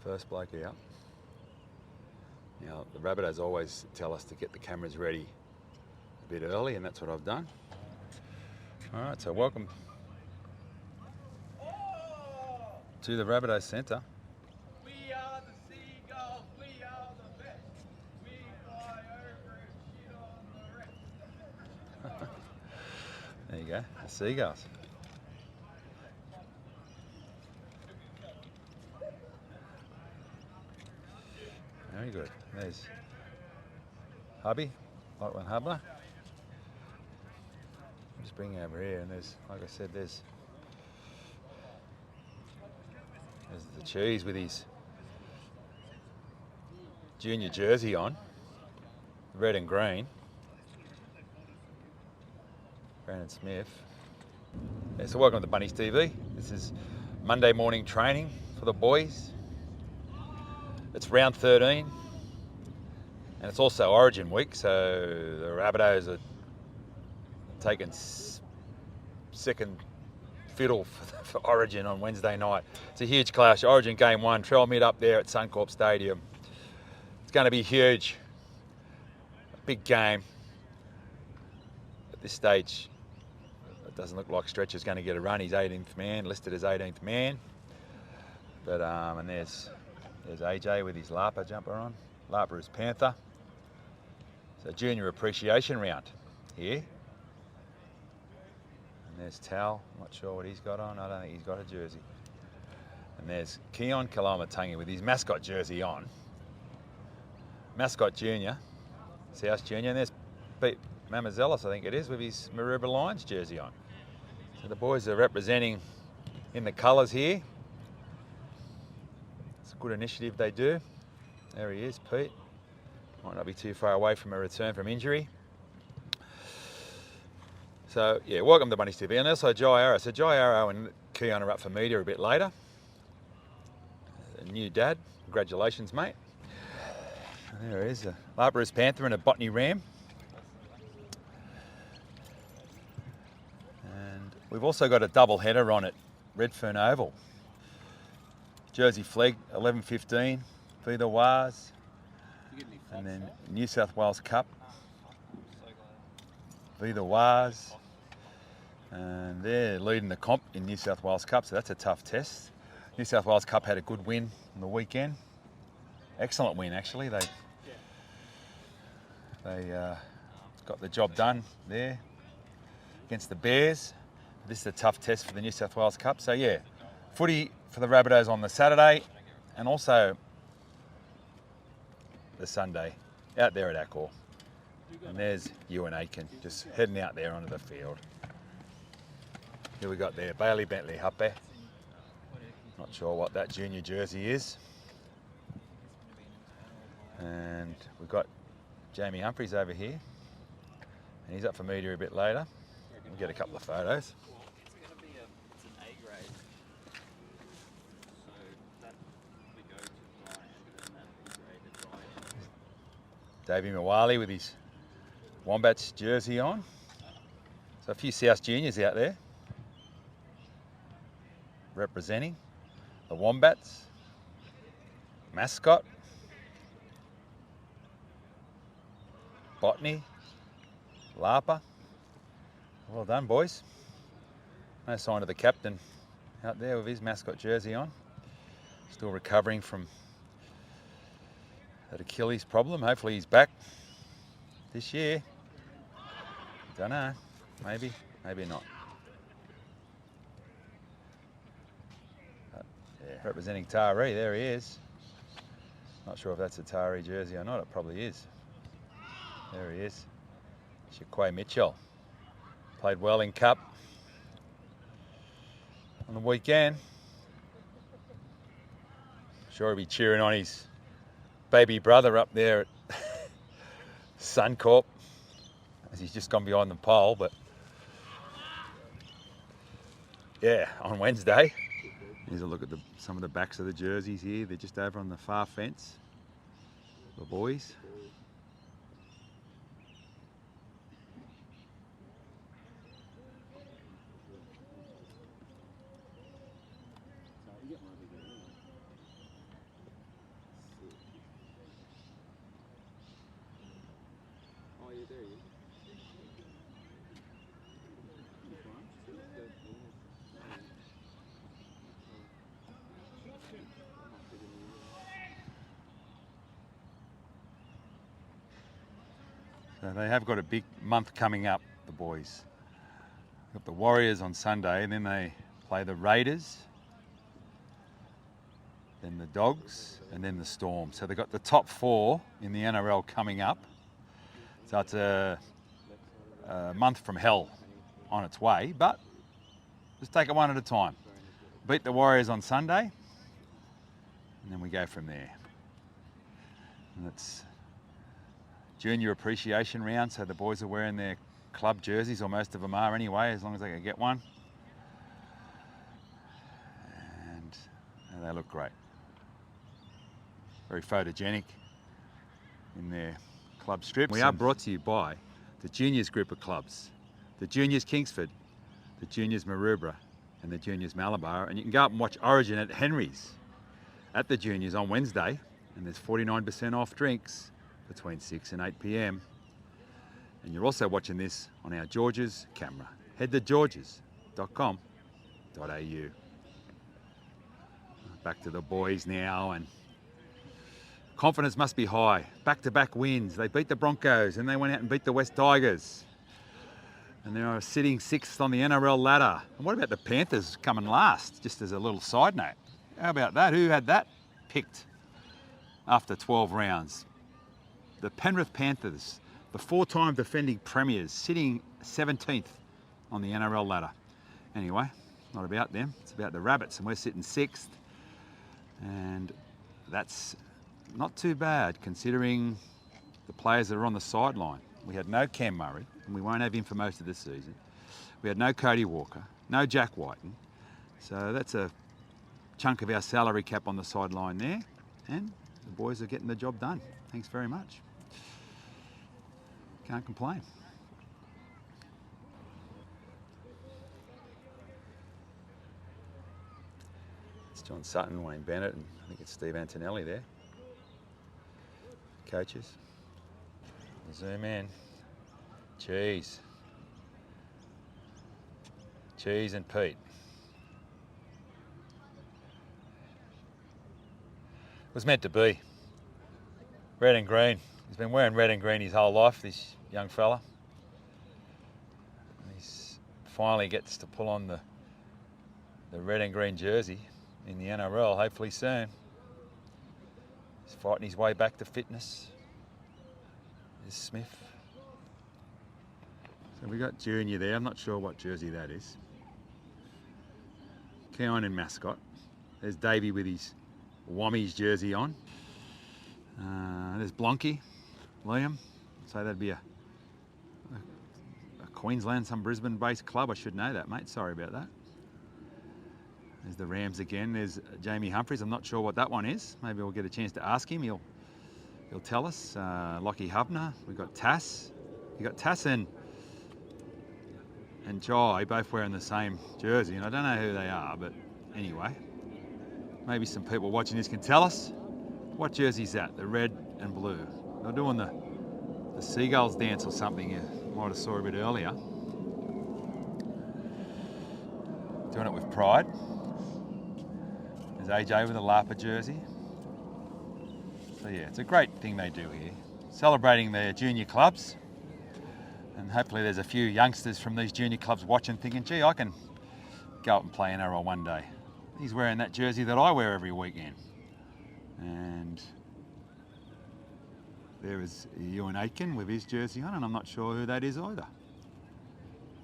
First bloke out. Now, the Rabbitohs always tell us to get the cameras ready a bit early, and that's what I've done. All right, so welcome to the Rabbitohs Centre. We are the Seagulls, we are the best. We fly over and shit on the rest. There you go, the Seagulls. Very good. There's Hubby, Lachlan Hubler. Just bring it over here, and there's, like I said, there's the cheese with his junior jersey on, red and green. Brandon Smith. Yeah, so welcome to Bunnies TV. This is Monday morning training for the boys. It's round 13, and it's also Origin week, so the Rabbitohs are taking second fiddle for Origin on Wednesday night. It's a huge clash. Origin Game 1, Trell Mid up there at Suncorp Stadium. It's going to be huge. A big game. At this stage, it doesn't look like Stretcher's going to get a run. He's 18th man, listed as 18th man. But and there's AJ with his Lapa jumper on. Lapa is Panther. So junior appreciation round here. And there's Tal, not sure what he's got on. I don't think he's got a jersey. And there's Keon Kalamatangi with his mascot jersey on. Mascot Junior, South Junior. And there's Pete Mamazelos, I think it is, with his Maroubra Lions jersey on. So the boys are representing in the colours here. It's a good initiative they do. There he is, Pete. Might not be too far away from a return from injury. So, yeah, welcome to Bunnies TV. And also Jai Arrow. So Jai Arrow and Keon are up for media a bit later. A new dad. Congratulations, mate. And there he is. A Lapa is Panther and a Botany Ram. And we've also got a double header on at Redfern Oval. Jersey Flag, 11:15, Vida Wars. And then New South Wales Cup, Vida Wars. And they're leading the comp in New South Wales Cup, so that's a tough test. New South Wales Cup had a good win on the weekend. Excellent win, actually. They got the job done there against the Bears. This is a tough test for the New South Wales Cup. So yeah, footy for the Rabbitohs on the Saturday, and also the Sunday out there at Accor. And there's Ewan Aiken just heading out there onto the field. Who we got there? Bailey Bentley Huppe. Not sure what that junior jersey is. And we've got Jamie Humphries over here. And he's up for media a bit later. We'll get a couple of photos. It's going to be it's an A grade. So that we go to Brian, and that B grade to Brian. Davey Mawali with his Wombats jersey on. So a few South Juniors out there representing the Wombats. Mascot. Botany. Lapa. Well done, boys. No sign of the captain out there with his mascot jersey on. Still recovering from that Achilles problem. Hopefully he's back this year. Don't know. Maybe, maybe not. But, yeah, representing Taree, there he is. Not sure if that's a Taree jersey or not. It probably is. There he is. Shaquay Mitchell. Played well in Cup on the weekend. Sure he'll be cheering on his baby brother up there at Suncorp, as he's just gone behind the pole. But yeah, on Wednesday. Here's a look at some of the backs of the jerseys here. They're just over on the far fence, the boys. So they have got a big month coming up, the boys. Got the Warriors on Sunday, and then they play the Raiders, then the Dogs, and then the Storm. So they've got the top 4 in the NRL coming up. So it's a month from hell on its way, but just take it one at a time. Beat the Warriors on Sunday, and then we go from there. And it's junior appreciation round, so the boys are wearing their club jerseys, or most of them are anyway, as long as they can get one. And they look great. Very photogenic in their club strips. We are brought to you by the Juniors group of clubs. The Juniors Kingsford, the Juniors Maroubra, and the Juniors Malabar. And you can go up and watch Origin at Henry's at the Juniors on Wednesday, and there's 49% off drinks between 6 and 8 p.m. And you're also watching this on our Georges camera. Head to georges.com.au. Back to the boys now, and confidence must be high. Back-to-back wins. They beat the Broncos, and they went out and beat the West Tigers. And they're sitting 6th on the NRL ladder. And what about the Panthers coming last? Just as a little side note. How about that? Who had that picked after 12 rounds? The Penrith Panthers, the 4-time defending premiers, sitting 17th on the NRL ladder. Anyway, not about them. It's about the Rabbits, and we're sitting 6th. And that's not too bad considering the players that are on the sideline. We had no Cam Murray, and we won't have him for most of the season. We had no Cody Walker, no Jack Whiten. So that's a chunk of our salary cap on the sideline there, and the boys are getting the job done. Thanks very much. Can't complain. It's John Sutton, Wayne Bennett, and I think it's Steve Antonelli there. Coaches. Zoom in. Cheese. Cheese and Pete. It was meant to be. Red and green. He's been wearing red and green his whole life, this young fella. He's finally gets to pull on the red and green jersey in the NRL, hopefully soon. He's fighting his way back to fitness. There's Smith. So we got Junior there. I'm not sure what jersey that is. Keon and mascot. There's Davey with his Wommies jersey on. There's Blonky, Liam. So that'd be a Queensland, some Brisbane-based club. I should know that, mate. Sorry about that. There's the Rams again. There's Jamie Humphries. I'm not sure what that one is. Maybe we'll get a chance to ask him. He'll tell us. Lockie Hubner. We've got Tass. You got Tass and Jai both wearing the same jersey, and I don't know who they are, but anyway, maybe some people watching this can tell us. What jersey is that? The red and blue. They're doing the seagulls dance or something. You might have saw a bit earlier. Doing it with pride. There's AJ with a Lapa jersey. So yeah, it's a great thing they do here. Celebrating their junior clubs. And hopefully there's a few youngsters from these junior clubs watching thinking, gee, I can go up and play NRL one day. He's wearing that jersey that I wear every weekend. And there is Ewan Aitken with his jersey on, and I'm not sure who that is either.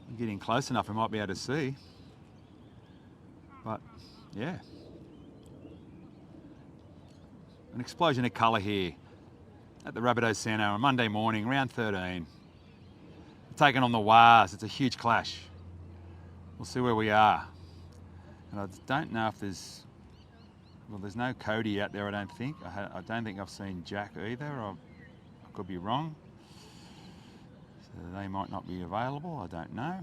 I'm getting close enough I might be able to see. But yeah. An explosion of colour here at the Rabbitohs Centre on Monday morning, round 13. Taking on the Wars. It's a huge clash. We'll see where we are. And I don't know if there's no Cody out there, I don't think. I don't think I've seen Jack either. I could be wrong. So they might not be available, I don't know.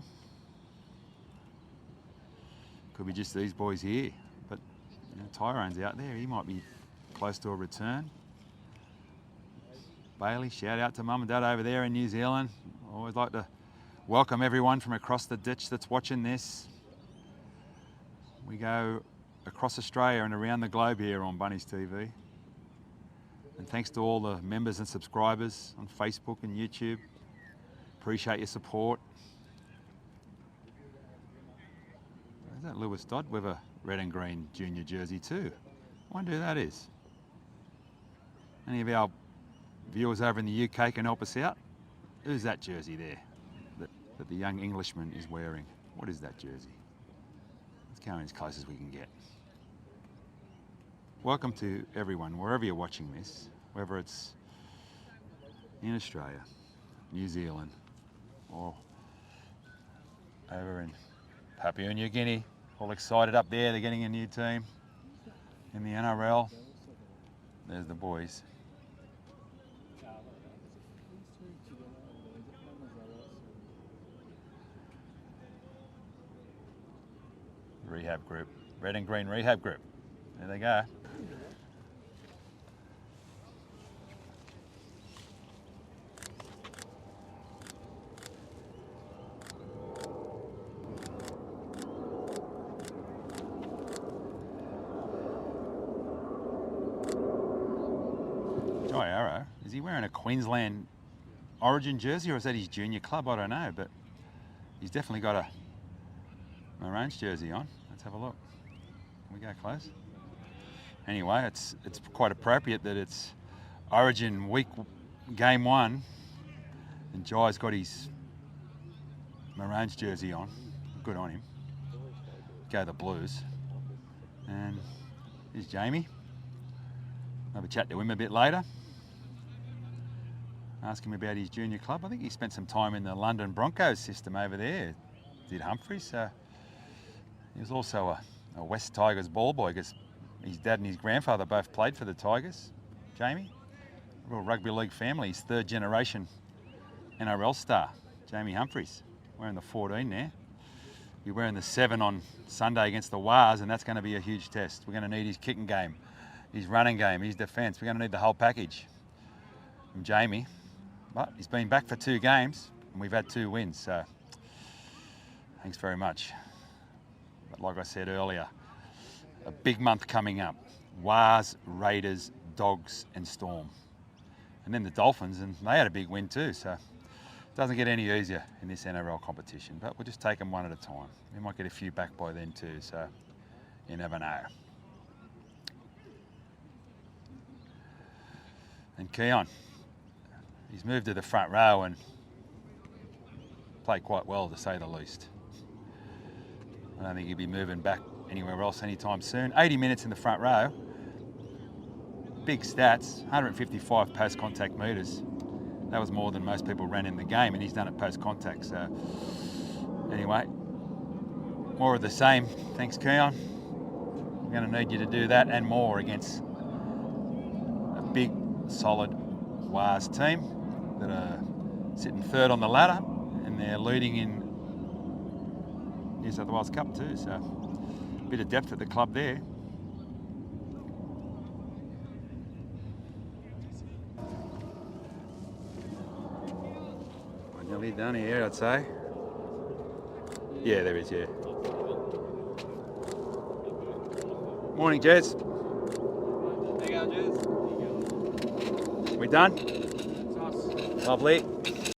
Could be just these boys here. But you know, Tyrone's out there, he might be close to a return. Bailey, shout out to Mum and Dad over there in New Zealand. I always like to welcome everyone from across the ditch that's watching this. We go across Australia and around the globe here on Bunnies TV. And thanks to all the members and subscribers on Facebook and YouTube. Appreciate your support. Is that Lewis Dodd with a red and green junior jersey too? I wonder who that is. Any of our viewers over in the UK can help us out? Who's that jersey there that the young Englishman is wearing? What is that jersey? Let's go in as close as we can get. Welcome to everyone, wherever you're watching this, whether it's in Australia, New Zealand, or over in Papua New Guinea. All excited up there, they're getting a new team in the NRL. There's the boys. Rehab group, red and green rehab group. There they go. Jai Arrow, is he wearing a Queensland Origin jersey or is that his junior club? I don't know, but he's definitely got a Maroons jersey on. Let's have a look. Can we go close? Anyway, it's quite appropriate that it's Origin week game 1 and Jai's got his Maroons jersey on. Good on him. Go the Blues. And here's Jamie. Have a chat to him a bit later. Ask him about his junior club. I think he spent some time in the London Broncos system over there. Did Humphreys. So he was also a West Tigers ball boy because his dad and his grandfather both played for the Tigers. Jamie, a real rugby league family. He's 3rd generation NRL star. Jamie Humphreys, wearing the 14 there. He'll be wearing the 7 on Sunday against the Wars, and that's going to be a huge test. We're going to need his kicking game, his running game, his defence. We're going to need the whole package from Jamie. But he's been back for 2 games, and we've had 2 wins, so thanks very much. But like I said earlier, a big month coming up. Wars, Raiders, Dogs and Storm. And then the Dolphins, and they had a big win too, so it doesn't get any easier in this NRL competition, but we'll just take them one at a time. We might get a few back by then too, so you never know. And Keon, he's moved to the front row and played quite well, to say the least. I don't think he'll be moving back anywhere else anytime soon. 80 minutes in the front row. Big stats, 155 post-contact metres. That was more than most people ran in the game, and he's done it post-contact. So anyway, more of the same. Thanks, Keon. I'm going to need you to do that and more against a big, solid Wars team that are sitting 3rd on the ladder, and they're leading in New South Wales Cup too, so a bit of depth at the club there. We're nearly done here, I'd say. Yeah, there is, yeah. Morning, Jez. How you going, Jez? We done? It's us. Lovely.